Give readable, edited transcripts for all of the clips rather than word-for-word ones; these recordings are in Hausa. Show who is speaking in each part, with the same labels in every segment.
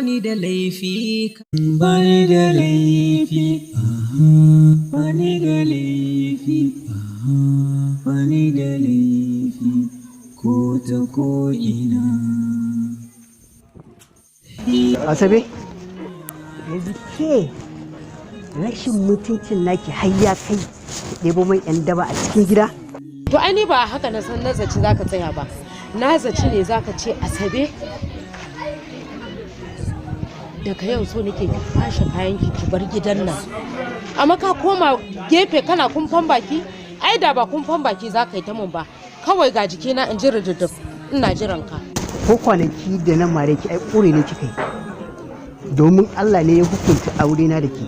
Speaker 1: bani da laifi, bani da laifi, bani da laifi, bani da laifi, ko ta ko ina.
Speaker 2: Asabe, yanzu ke rashin mutuncin naki har ya kai ki ɗebo mai yan daba a cikin gida?
Speaker 3: To ai ni ba haka na san na zaci zaka tsaya ba. Na zaci ne zaka ce Asabe daga yau so nake ki kwashe kayan ki bar gidan nan. Amma ka koma gefe kana kumfan baki? Ai da ba kumfan baki zaka yi ta mun ba. Kawai ga jikina in ji rididif ina jiran ka.
Speaker 2: Ko kwanaki da nan mare ki ai kore ne kika yi. Domin Allah ne ya hukunta aure na da ke.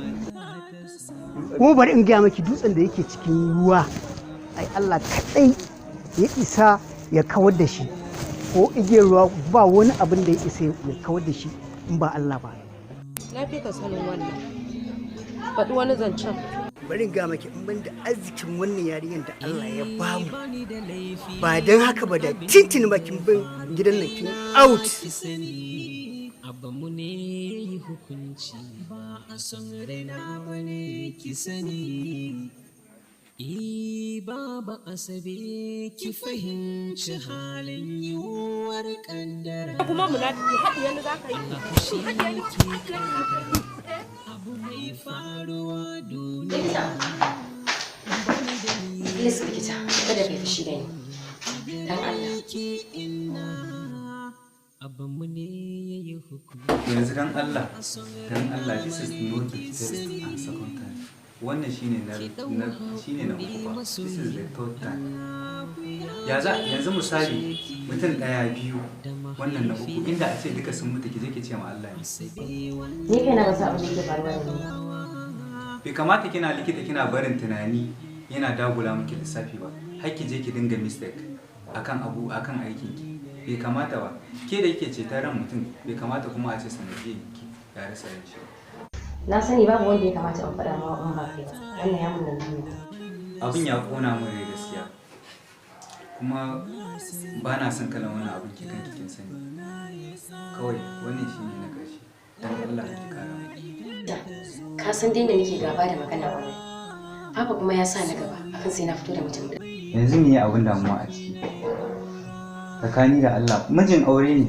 Speaker 2: Kuma bari in gaya maki dutsen da yake cikin ruwa ai Allah kaɗai ya isa ya kawar da shi, ko igiyar ruwa ba wani abin da ya isa ya kawar da shi in ba Allah ba.
Speaker 3: Na fi ka sanin wannan. Faɗi wani zancen.
Speaker 2: Bari in gaya maki in ban da arzikin wannan yarinyar da Allah ya bamu, ba don haka ba da tintin bakin bin gidan nan kin out.
Speaker 1: Abbamu ne yi hukunci ba a son raina bane ki sani. Baba Asabe ki fahimci halin yiwuwar kaddara.
Speaker 3: Kuma munafiki haɗi yanda za ka yi.
Speaker 1: Abu mai faruwa domin
Speaker 4: likita kada ka fushi da ni dan Allah.
Speaker 5: Yanzu dan Allah this is not the first and second time. Wannan shine na uku ba. This is the third time. Yanzu misali mutum daya biyu wannan na uku inda a ce duka sun mutu ki je ki ce ma Allah ne.
Speaker 4: Ni kai na ba sa abin da ke faruwa da ni.
Speaker 5: Bai kamata kina likita kina barin tunani yana dagula miki lissafi ba. Har ki je ki dinga mistake akan aikin ki. Bai kamata ba. Ke da yake ceton ran mutum bai kamata kuma a ce sanadiyar ki ya rasa ran shi.
Speaker 4: Na sani babu wanda ya kamata in faɗa ma in ba kai ba. Wannan ya mun duniya.
Speaker 5: Abin ya kona mun rai gaskiya. Kuma ba na son kalan wannan abin ki kanki kin sani. Kawai wannan shine na ƙarshe. Dan Allah ki kara.
Speaker 4: Ka san dai da nake gaba da magana wannan. Papa kuma ya sa na gaba akan sai na fito da mutum da.
Speaker 5: Yanzu me abin damuwa a ciki? Tsakani da Allah mijin aure ne.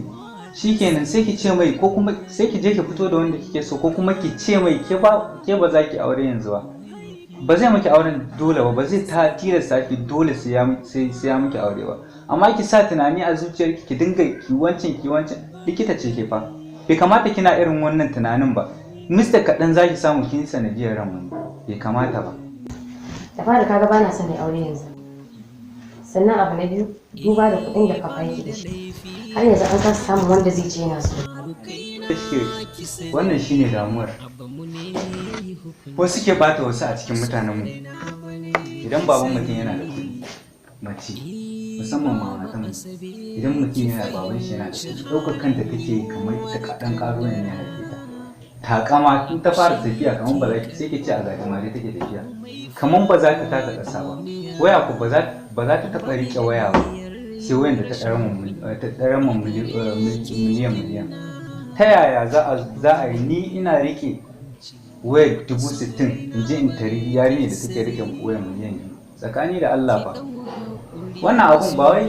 Speaker 5: Shikenan sai ki ce mai ko kuma sai ki je ki fito da wanda kike so ko kuma ki ce mai ke ba za ki aure yanzu ba. Ba zai miki auren dole ba zai ta tilasta ki dole sai ya miki aure ba. Amma ki sa tunani a zuciyarki ki dinga ki wancan likita ce ke fa. Bai kamata kina irin wannan tunanin ba. Mista kaɗan za ki samu kin sanadiyar ran wani. Bai kamata ba.
Speaker 4: Da fara kaga bana son mai aure yanzu. Sannan abu na biyu duba da kuɗin da kafa yake da shi. Har yanzu an kasa samun wanda zai ce yana so.
Speaker 5: Wannan shine damuwar. Wasu ke bata wasu a cikin mutanenmu. Idan baban mutum yana da kuɗi, mace, musamman ma matan idan mutum yana da baban shi yana da kuɗi, ɗaukar kanta take kamar ita kaɗan ƙaro ne ya haife ta. Takama tun ta fara tafiya kamar ba za ki sai ki ce a gajimare take tafiya. Kamar ba za ta taka ƙasa ba. Waya ko ba za ta taɓa riƙe waya ba. Sai wayan da ta ɗara miliyan. Ta yaya za a yi ni ina rike wayar 60,000 in je in tari yarinya da take rike wayar miliyan 2 tsakani da Allah ba. Wannan abun ba wai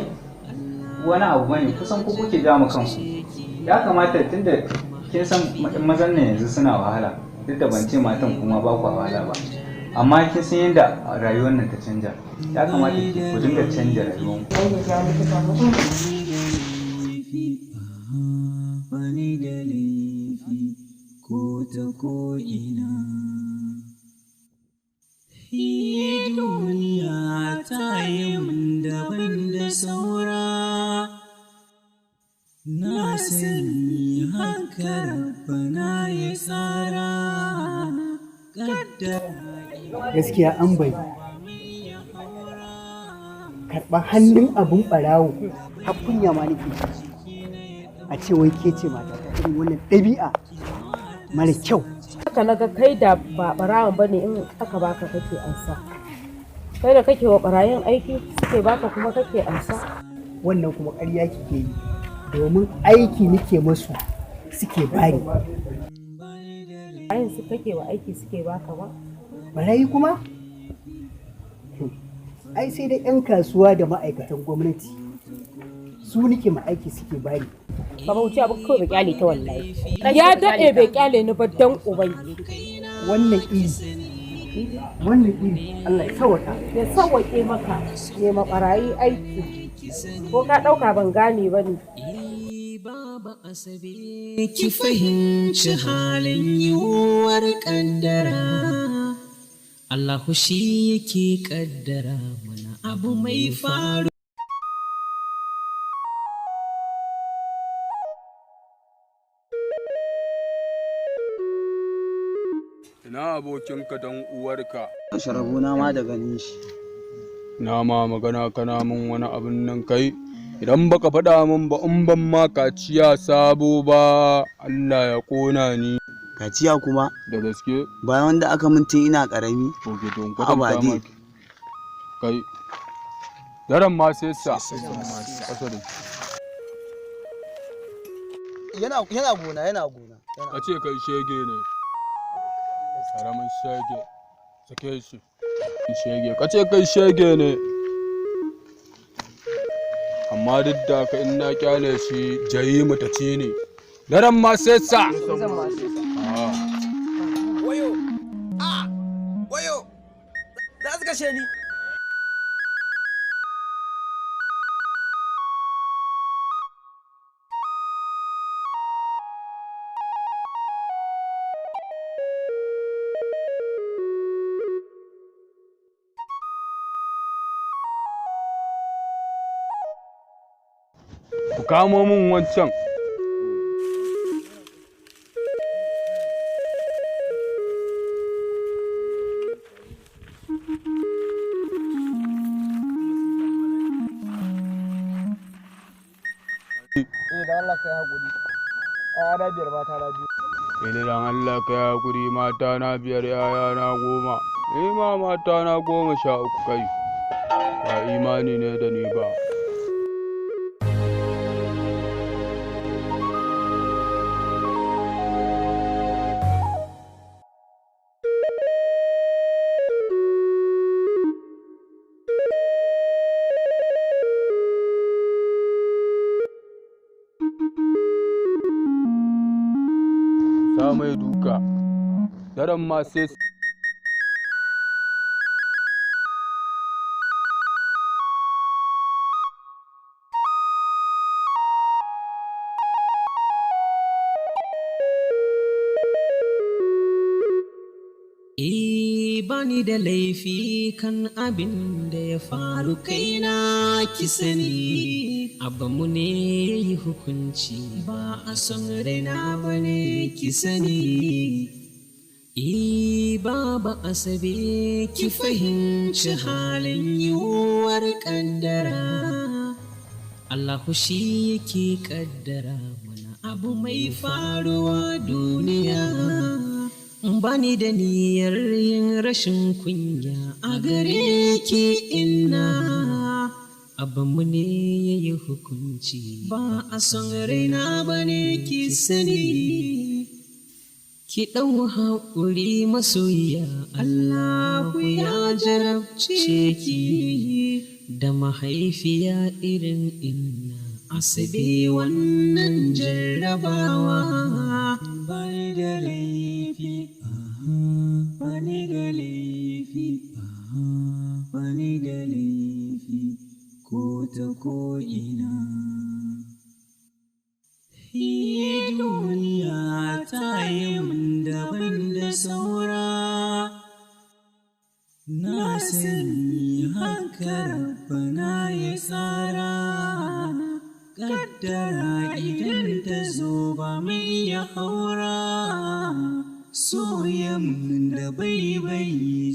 Speaker 5: wani abu bane kusan ku kuke ja mu kanku. Ya kamata tunda kin san mazan nan yanzu suna wahala duk da ban ce matan kuma ba ku wahala ba. Amma kin san yadda rayuwar nan ta canja. Ya kamata ku dinga canja rayuwar ku.
Speaker 1: Bani da laifi ko ta ko ina. Duniya ta yi min daban da saura. Na sani haka Rabbana ya tsara.
Speaker 2: Gaskiya an bai karɓar hannun abun ɓarawo har kunya ma nake a ce wai ke ce mata ta irin wannan ɗabi'a mara kyau.
Speaker 3: Haka na ga kai da ba ɓarawan ba ne in aka baka kake ansa. Kai da kake wa ɓarayin aiki suke baka kuma kake ansa.
Speaker 2: Wannan kuma ƙarya kike yi domin aiki nake masu suke bani.
Speaker 3: Bayan su kake wa aiki suke baka ba?
Speaker 2: Barayi kuma? Ai sai dai 'yan kasuwa da ma'aikatan gwamnati su nike ma aiki suke bani.
Speaker 3: Baba wuce abu kawai bai kyale ta wallahi. Ya daɗe bai kyale ni ba dan uban.
Speaker 2: Wannan iri Allah ya sawaka.
Speaker 3: Ya sawwake maka ne ma barayi aiki. Ko ka ɗauka ban gane ba ne.
Speaker 1: Baba Asabe ki fahimci halin yiwuwar kaddara. Allahu shi yake kaddara mana abu mai faru.
Speaker 6: Ina abokinka dan uwarka.
Speaker 7: Sharabuna ma da ganin shi.
Speaker 6: Na ma magana kana min wani abin nan kai. Idan baka faɗa min ba in ban ma kaciya sabo ba Allah ya ƙona ni.
Speaker 7: Kaciya kuma?
Speaker 6: Da gaske?
Speaker 7: Bayan wanda aka min tun ina ƙarami.
Speaker 6: Oke to kwatanta ma kai. Daren ma sai sa.
Speaker 7: Yana gona.
Speaker 6: A ce kai shege ne. Karamin shege. Sake shi. Shege. Ka ce kai shege ne. Amma duk da ka in na kyale shi jayi mutaci ne. Daren ma sai sa.
Speaker 7: Wayo! Za su kashe ni!
Speaker 6: Ku kamo min wancan.
Speaker 7: Da Allah ka yi haƙuri. Ana biyar mata na biyu.
Speaker 6: Idan Allah ka yi haƙuri mata na 5 'ya'ya na 10. Ni ma mata na 13 kai. Ba imani ne da ni ba. Sa mai duka, daren ma sai
Speaker 1: bani da laifi kan abin da ya faru kaina ki sani. Abbanmu ne ya yi hukunci ba a son raina ba ne ki sani. Baba Asabe ki fahimci halin yiwuwar kaddara. Allahu shi yake kaddara mana abu mai faruwa duniya. Bani da niyyar yin rashin kunya a gare ki inna. Abbanmu ne ya yi hukunci ba a son raina ba ne ki sani. Ki ɗau haƙuri masoyiya, Allahu ya jarabce ki da mahaifiya irin inna. Asabe wannan jarrabawa bani da laifi, bani da laifi, bani da laifi ko ta ko ina. Duniya ta yi min daban da saura, na sani haka Rabbana ya tsara. Kaddara idan ta zo ba mai ya haura, soyayyen da bai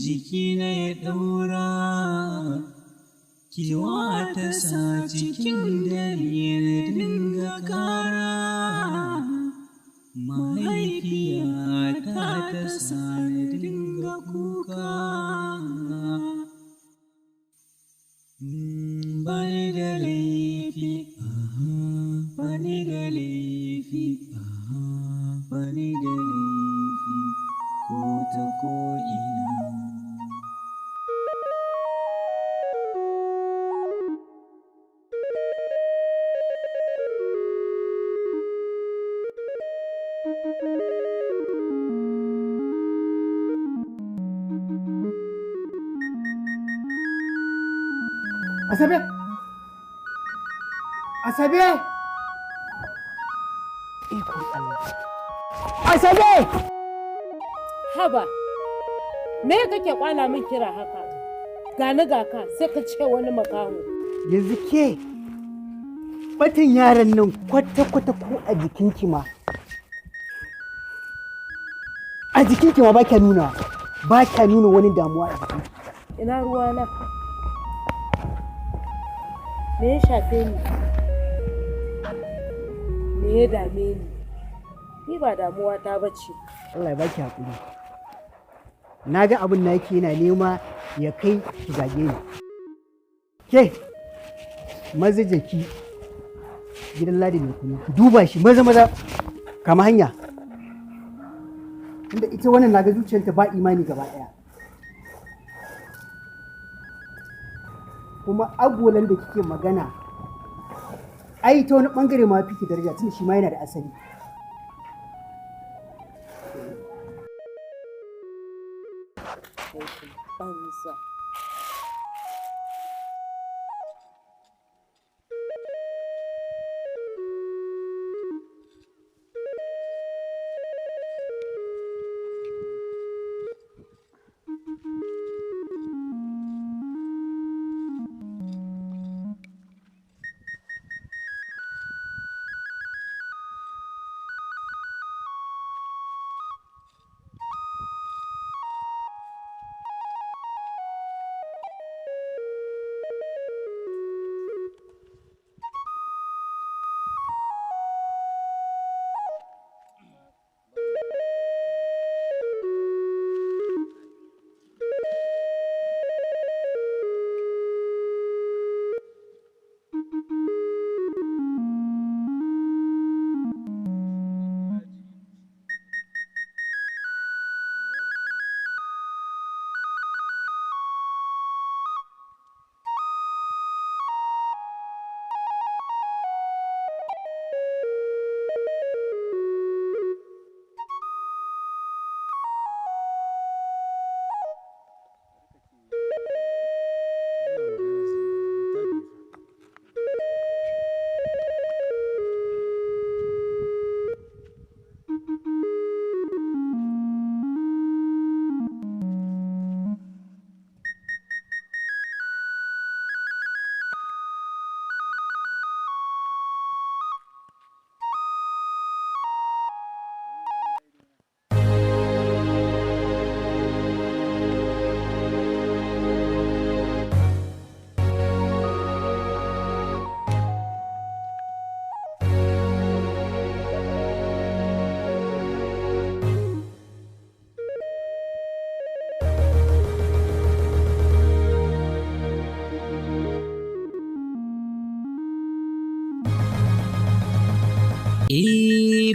Speaker 1: jiki na ya ɗaura. Kiwa ta sa cikin dare na dinga kara, mahaifiyata ta sa na dinga kuka. Bani da laifi, bani da laifi.
Speaker 2: Asabe! Asabe! Ikon Allah. Asabe!
Speaker 3: Haba, me kake kwana min kira haka? Gani ga ka sai ka ce wani makaho.
Speaker 2: Yanzu ke batin yaran nan kwata-kwata ko a jikinki ma. A jikinki ma ba kya nuna wani damuwa a jikinki.
Speaker 3: Ina ruwana? Me ya shafe ni? Me ya dame ni? Ni ba damuwa ta bace.
Speaker 2: Allah ya baki haƙuri. Na ga abin na yake yana nema ya kai ki zage ni. Ke, maza jaki gidan ladi mai kunu, ki duba shi maza kama hanya. Inda ita wannan na ga zuciyarta ba imani gaba ɗaya. Kuma agolan da kike magana, ai ta wani ɓangare ma fi ki daraja tunda shi ma yana da asali.
Speaker 3: Banza.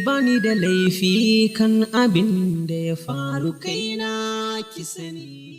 Speaker 1: Bani da laifi kan abin da ya faru kaina ki sani.